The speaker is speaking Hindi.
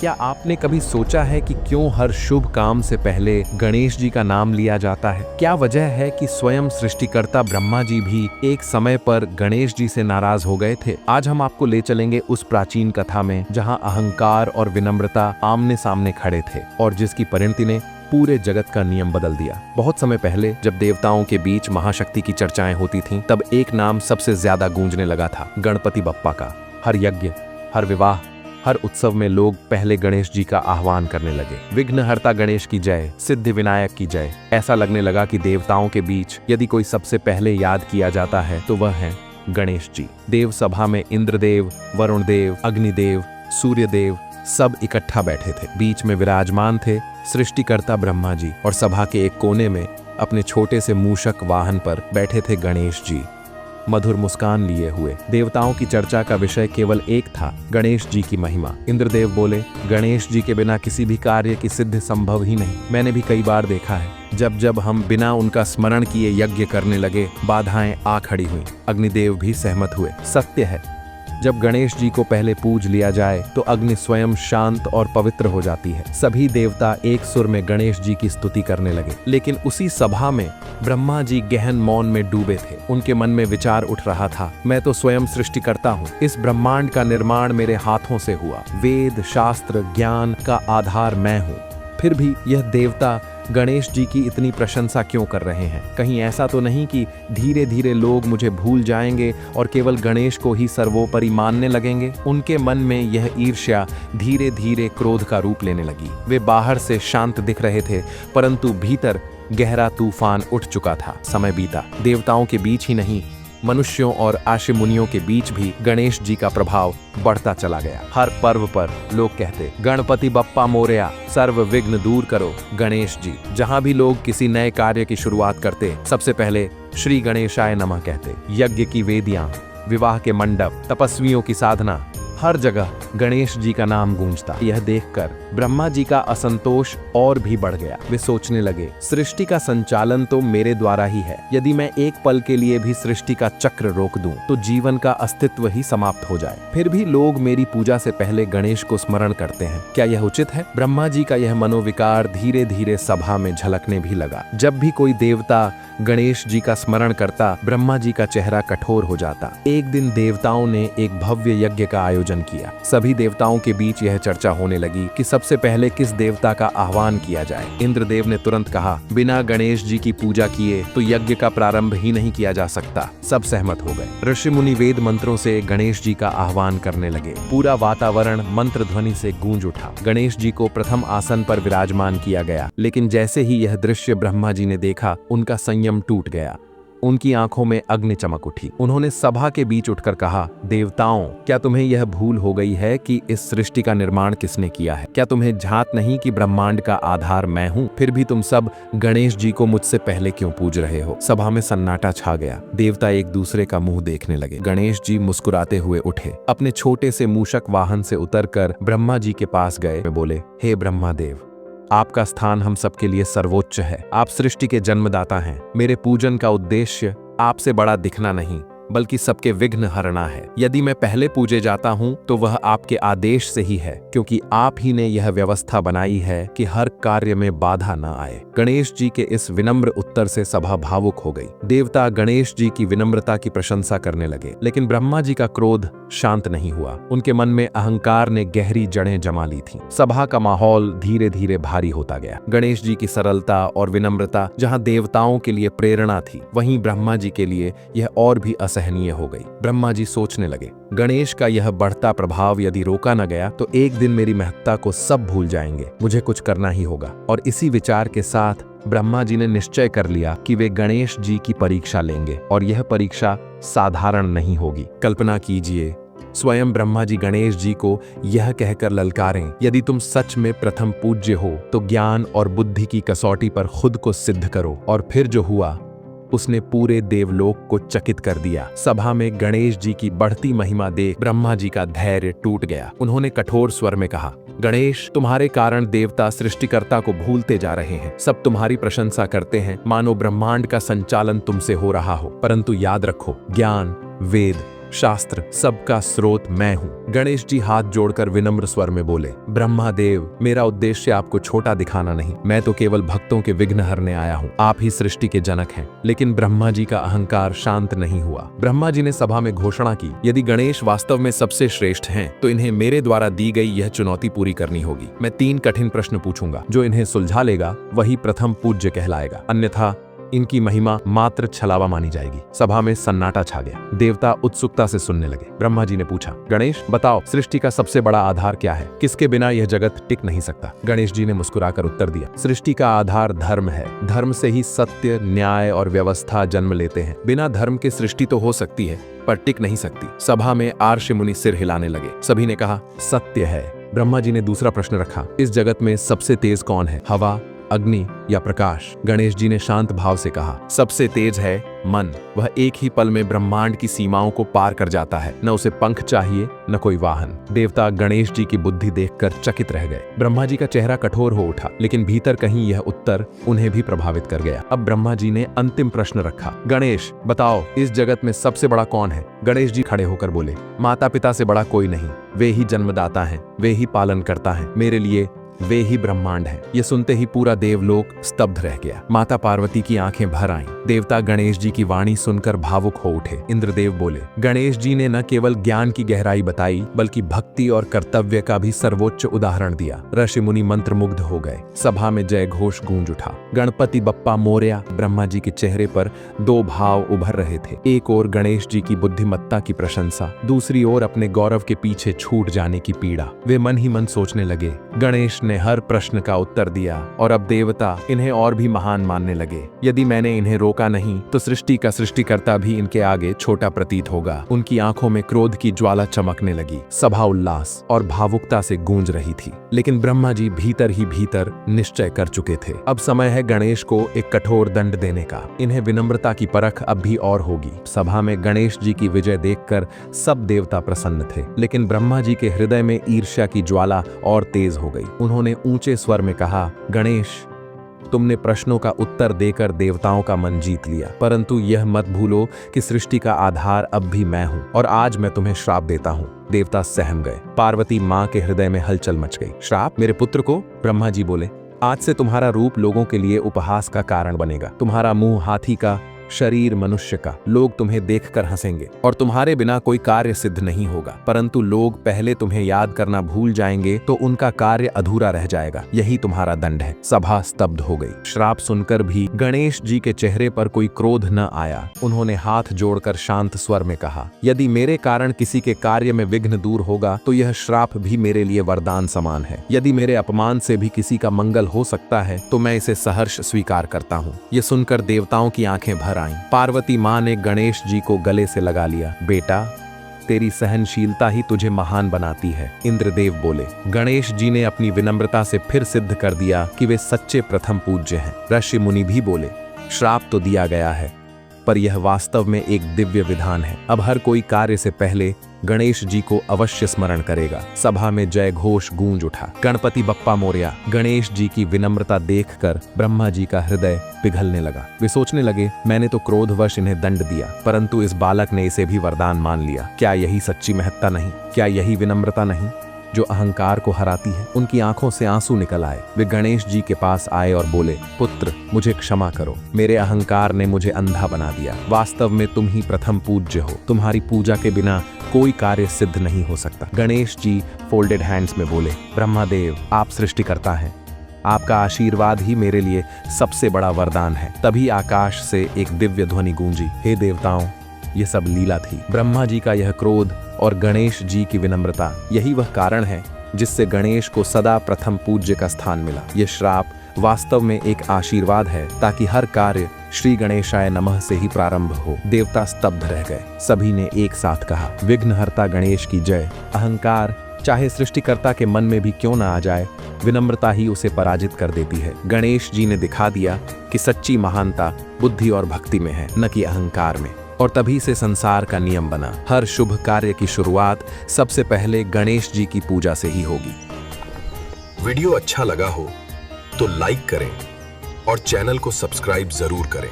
क्या आपने कभी सोचा है कि क्यों हर शुभ काम से पहले गणेश जी का नाम लिया जाता है? क्या वजह है कि स्वयं सृष्टिकर्ता ब्रह्मा जी भी एक समय पर गणेश जी से नाराज हो गए थे? आज हम आपको ले चलेंगे उस प्राचीन कथा में जहां अहंकार और विनम्रता आमने सामने खड़े थे और जिसकी परिणति ने पूरे जगत का नियम बदल दिया। बहुत समय पहले जब देवताओं के बीच महाशक्ति की चर्चाएं होती थीं, तब एक नाम सबसे ज्यादा गूंजने लगा था, गणपति बप्पा का। हर यज्ञ, हर विवाह, हर उत्सव में लोग पहले गणेश जी का आह्वान करने लगे। विघ्नहर्ता गणेश की जय, सिद्धि विनायक की जय। ऐसा लगने लगा कि देवताओं के बीच यदि कोई सबसे पहले याद किया जाता है तो वह है गणेश जी। देव सभा में इंद्रदेव, वरुण देव, अग्निदेव, सूर्यदेव सब इकट्ठा बैठे थे। बीच में विराजमान थे सृष्टिकर्ता ब्रह्मा जी और सभा के एक कोने में अपने छोटे से मूषक वाहन पर बैठे थे गणेश जी, मधुर मुस्कान लिए हुए। देवताओं की चर्चा का विषय केवल एक था, गणेश जी की महिमा। इंद्रदेव बोले, गणेश जी के बिना किसी भी कार्य की सिद्धि संभव ही नहीं। मैंने भी कई बार देखा है, जब जब हम बिना उनका स्मरण किए यज्ञ करने लगे, बाधाएं आ खड़ी हुई। अग्निदेव भी सहमत हुए। सत्य है, जब गणेश जी को पहले पूज लिया जाए तो अग्नि स्वयं शांत और पवित्र हो जाती है। सभी देवता एक सुर में गणेश जी की स्तुति करने लगे। लेकिन उसी सभा में ब्रह्मा जी गहन मौन में डूबे थे। उनके मन में विचार उठ रहा था, मैं तो स्वयं सृष्टिकर्ता हूँ, इस ब्रह्मांड का निर्माण मेरे हाथों से हुआ, वेद शास्त्र ज्ञान का आधार मैं हूँ। फिर भी यह देवता गणेश जी की इतनी प्रशंसा क्यों कर रहे हैं? कहीं ऐसा तो नहीं कि धीरे धीरे लोग मुझे भूल जाएंगे और केवल गणेश को ही सर्वोपरि मानने लगेंगे? उनके मन में यह ईर्ष्या धीरे धीरे क्रोध का रूप लेने लगी। वे बाहर से शांत दिख रहे थे, परंतु भीतर गहरा तूफान उठ चुका था। समय बीता, देवताओं के बीच ही नहीं, मनुष्यों और आशी मुनियों के बीच भी गणेश जी का प्रभाव बढ़ता चला गया। हर पर्व पर लोग कहते, गणपति बप्पा मोरया, सर्व विघ्न दूर करो गणेश जी। जहां भी लोग किसी नए कार्य की शुरुआत करते, सबसे पहले श्री गणेशाय नमः कहते। यज्ञ की वेदियां, विवाह के मंडप, तपस्वियों की साधना, हर जगह गणेश जी का नाम गूंजता। यह देखकर ब्रह्मा जी का असंतोष और भी बढ़ गया। वे सोचने लगे, सृष्टि का संचालन तो मेरे द्वारा ही है। यदि मैं एक पल के लिए भी सृष्टि का चक्र रोक दूं, तो जीवन का अस्तित्व ही समाप्त हो जाए। फिर भी लोग मेरी पूजा से पहले गणेश को स्मरण करते हैं, क्या यह उचित है? ब्रह्मा जी का यह मनोविकार धीरे धीरे सभा में झलकने भी लगा। जब भी कोई देवता गणेश जी का स्मरण करता, ब्रह्मा जी का चेहरा कठोर हो जाता। एक दिन देवताओं ने एक भव्य यज्ञ का आयोजन किया। सभी देवताओं के बीच यह चर्चा होने लगी कि सबसे पहले किस देवता का आह्वान किया जाए। इंद्रदेव ने तुरंत कहा, बिना गणेश जी की पूजा किए तो यज्ञ का प्रारंभ ही नहीं किया जा सकता। सब सहमत हो गए। ऋषि मुनि वेद मंत्रों से गणेश जी का आह्वान करने लगे। पूरा वातावरण मंत्र ध्वनि से गूंज उठा। गणेश जी को प्रथम आसन पर विराजमान किया गया, लेकिन जैसे ही यह दृश्य ब्रह्मा जी ने देखा, उनका संयम टूट गया। उनकी आंखों में अग्नि चमक उठी। उन्होंने सभा के बीच उठकर कहा, देवताओं, क्या तुम्हें यह भूल हो गई है कि इस सृष्टि का निर्माण किसने किया है? क्या तुम्हें झात नहीं कि ब्रह्मांड का आधार मैं हूँ? फिर भी तुम सब गणेश जी को मुझसे पहले क्यों पूज रहे हो? सभा में सन्नाटा छा गया। देवता एक दूसरे का मुंह देखने लगे। गणेश जी मुस्कुराते हुए उठे, अपने छोटे से मूषक वाहन से उतरकर ब्रह्मा जी के पास गए। वे बोले, हे ब्रह्मादेव, आपका स्थान हम सबके लिए सर्वोच्च है। आप सृष्टि के जन्मदाता हैं। मेरे पूजन का उद्देश्य आपसे बड़ा दिखना नहीं, बल्कि सबके विघ्न हरना है। यदि मैं पहले पूजे जाता हूँ तो वह आपके आदेश से ही है, क्योंकि आप ही ने यह व्यवस्था बनाई है कि हर कार्य में बाधा न आए। गणेश जी के इस विनम्र उत्तर से सभा भावुक हो गई। देवता गणेश जी की विनम्रता की प्रशंसा करने लगे, लेकिन ब्रह्मा जी का क्रोध शांत नहीं हुआ। उनके मन में अहंकार ने गहरी जड़ें जमा ली थीं। सभा का माहौल धीरे धीरे भारी होता गया। गणेश जी की सरलता और विनम्रता जहाँ देवताओं के लिए प्रेरणा थी, वहीं ब्रह्मा जी के लिए यह और भी असहनीय हो गई। ब्रह्मा जी सोचने लगे, गणेश का यह बढ़ता प्रभाव यदि रोका न गया तो एक दिन मेरी महत्ता को सब भूल जाएंगे। मुझे कुछ करना ही होगा। और इसी विचार के साथ ब्रह्मा जी ने निश्चय कर लिया कि वे गणेश जी की परीक्षा लेंगे, और यह परीक्षा साधारण नहीं होगी। कल्पना कीजिए, स्वयं ब्रह्मा जी गणेश जी को यह कहकर ललकारें, यदि तुम सच में प्रथम पूज्य हो तो ज्ञान और बुद्धि की कसौटी पर खुद को सिद्ध करो। और फिर जो हुआ, उसने पूरे देवलोक को चकित कर दिया। सभा में गणेश जी की बढ़ती महिमा देख ब्रह्मा जी का धैर्य टूट गया। उन्होंने कठोर स्वर में कहा, गणेश, तुम्हारे कारण देवता सृष्टिकर्ता को भूलते जा रहे हैं। सब तुम्हारी प्रशंसा करते हैं, मानो ब्रह्मांड का संचालन तुमसे हो रहा हो। परंतु याद रखो, ज्ञान, वेद, शास्त्र सबका स्रोत मैं हूँ। गणेश जी हाथ जोड़कर विनम्र स्वर में बोले, ब्रह्मा देव, मेरा उद्देश्य आपको छोटा दिखाना नहीं, मैं तो केवल भक्तों के विघ्न हरने आया हूँ। आप ही सृष्टि के जनक हैं। लेकिन ब्रह्मा जी का अहंकार शांत नहीं हुआ। ब्रह्मा जी ने सभा में घोषणा की, यदि गणेश वास्तव में सबसे श्रेष्ठ हैं, तो इन्हें मेरे द्वारा दी गई यह चुनौती पूरी करनी होगी। मैं 3 कठिन प्रश्न पूछूंगा, जो इन्हें सुलझा लेगा वही प्रथम पूज्य कहलाएगा, अन्यथा इनकी महिमा मात्र छलावा मानी जाएगी। सभा में सन्नाटा छा गया। देवता उत्सुकता से सुनने लगे। ब्रह्मा जी ने पूछा, गणेश बताओ, सृष्टि का सबसे बड़ा आधार क्या है? किसके बिना यह जगत टिक नहीं सकता? गणेश जी ने मुस्कुराकर उत्तर दिया, सृष्टि का आधार धर्म है। धर्म से ही सत्य, न्याय और व्यवस्था जन्म लेते हैं। बिना धर्म के सृष्टि तो हो सकती है, पर टिक नहीं सकती। सभा में आर्षि मुनि सिर हिलाने लगे। सभी ने कहा, सत्य है। ब्रह्मा जी ने दूसरा प्रश्न रखा, इस जगत में सबसे तेज कौन है? हवा, अग्नि या प्रकाश? गणेश जी ने शांत भाव से कहा, सबसे तेज है मन। वह एक ही पल में ब्रह्मांड की सीमाओं को पार कर जाता है। न उसे पंख चाहिए, न कोई वाहन। देवता गणेश जी की बुद्धि देखकर चकित रह गए। ब्रह्मा जी का चेहरा कठोर हो उठा, लेकिन भीतर कहीं यह उत्तर उन्हें भी प्रभावित कर गया। अब ब्रह्मा जी ने अंतिम प्रश्न रखा, गणेश बताओ, इस जगत में सबसे बड़ा कौन है? गणेश जी खड़े होकर बोले, माता पिता से बड़ा कोई नहीं। वे ही जन्मदाता हैं, वे ही पालन करता है। मेरे लिए वे ही ब्रह्मांड है। ये सुनते ही पूरा देवलोक स्तब्ध रह गया। माता पार्वती की आंखें भर आईं। देवता गणेश जी की वाणी सुनकर भावुक हो उठे। इंद्रदेव बोले, गणेश जी ने न केवल ज्ञान की गहराई बताई, बल्कि भक्ति और कर्तव्य का भी सर्वोच्च उदाहरण दिया। ऋषि मुनि मंत्रमुग्ध हो गए। सभा में जय घोष गूंज उठा। गणपति बप्पा मोरया। ब्रह्मा जी के चेहरे पर 2 भाव उभर रहे थे। एक ओर गणेश जी की बुद्धिमत्ता की प्रशंसा, दूसरी ओर अपने गौरव के पीछे छूट जाने की पीड़ा। वे मन ही मन सोचने लगे, गणेश ने हर प्रश्न का उत्तर दिया और अब देवता इन्हें और भी महान मानने लगे। यदि मैंने इन्हें रोका नहीं, तो सृष्टि का सृष्टिकर्ता भी इनके आगे छोटा प्रतीत होगा। उनकी आंखों में क्रोध की ज्वाला चमकने लगी। सभा उल्लास और भावुकता से गूंज रही थी। लेकिन ब्रह्मा जी भीतर ही भीतर निश्चय कर चुके थे, अब समय है गणेश को एक कठोर दंड देने का। इन्हें विनम्रता की परख अब भी और होगी। सभा में गणेश जी की विजय देखकर सब देवता प्रसन्न थे, लेकिन ब्रह्मा जी के हृदय में ईर्ष्या की ज्वाला और तेज हो गई। उन्होंने ऊंचे स्वर में कहा, गणेश, तुमने प्रश्नों का उत्तर देकर देवताओं का मन जीत लिया, परंतु यह मत भूलो कि सृष्टि का आधार अब भी मैं हूं और आज मैं तुम्हें श्राप देता हूं। देवता सहम गए। पार्वती मां के हृदय में हलचल मच गई। श्राप मेरे पुत्र को? ब्रह्मा जी बोले, आज से तुम्हारा रूप लोगों के लिए उपहास का कारण बनेगा। तुम्हारा मुंह हाथी का, शरीर मनुष्य का। लोग तुम्हें देखकर हंसेंगे और तुम्हारे बिना कोई कार्य सिद्ध नहीं होगा। परंतु लोग पहले तुम्हें याद करना भूल जाएंगे तो उनका कार्य अधूरा रह जाएगा। यही तुम्हारा दंड है। सभा स्तब्ध हो गई। श्राप सुनकर भी गणेश जी के चेहरे पर कोई क्रोध न आया। उन्होंने हाथ जोड़कर शांत स्वर में कहा, यदि मेरे कारण किसी के कार्य में विघ्न दूर होगा तो यह श्राप भी मेरे लिए वरदान समान है। यदि मेरे अपमान से भी किसी का मंगल हो सकता है तो मैं इसे सहर्ष स्वीकार करता हूँ। ये सुनकर देवताओं की आंखें भर आईं। पार्वती मां ने गणेश जी को गले से लगा लिया। बेटा, तेरी सहनशीलता ही तुझे महान बनाती है। इंद्रदेव बोले। गणेश जी ने अपनी विनम्रता से फिर सिद्ध कर दिया कि वे सच्चे प्रथम पूज्य हैं। ऋषि मुनि भी बोले, श्राप तो दिया गया है, पर यह वास्तव में एक दिव्य विधान है। अब हर कोई कार्य से पहले गणेश जी को अवश्य स्मरण करेगा। सभा में जय घोष गूंज उठा। गणपति बप्पा मोरया। गणेश जी की विनम्रता देखकर ब्रह्मा जी का हृदय पिघलने लगा। वे सोचने लगे, मैंने तो क्रोधवश इन्हें दंड दिया, परंतु इस बालक ने इसे भी वरदान मान लिया। क्या यही सच्ची महत्ता नहीं? क्या यही विनम्रता नहीं जो अहंकार को हराती है? उनकी आंखों से आंसू निकल आए। वे गणेश जी के पास आए और बोले, पुत्र, मुझे क्षमा करो। मेरे अहंकार ने मुझे अंधा बना दिया। वास्तव में तुम ही प्रथम पूज्य हो। तुम्हारी पूजा के बिना कोई कार्य सिद्ध नहीं हो सकता। गणेश जी फोल्डेड हैंड्स में बोले, ब्रह्मादेव, आप सृष्टिकर्ता हैं। आपका आशीर्वाद ही मेरे लिए सबसे बड़ा वरदान है। तभी आकाश से एक दिव्य ध्वनि गूंजी, हे देवताओं, ये सब लीला थी। ब्रह्मा जी का यह क्रोध और गणेश जी की विनम्रता, यही वह कारण है जिससे गणेश को सदा प्रथम पूज्य का स्थान मिला। यह श्राप वास्तव में एक आशीर्वाद है, ताकि हर कार्य श्री गणेशाय नमः से ही प्रारंभ हो। देवता स्तब्ध रह गए। सभी ने एक साथ कहा, विघ्नहर्ता गणेश की जय। अहंकार चाहे सृष्टिकर्ता के मन में भी क्यों न आ जाए, विनम्रता ही उसे पराजित कर देती है। गणेश जी ने दिखा दिया कि सच्ची महानता बुद्धि और भक्ति में है, न कि अहंकार में। और तभी से संसार का नियम बना, हर शुभ कार्य की शुरुआत सबसे पहले गणेश जी की पूजा से ही होगी। वीडियो अच्छा लगा हो तो लाइक करें और चैनल को सब्सक्राइब जरूर करें।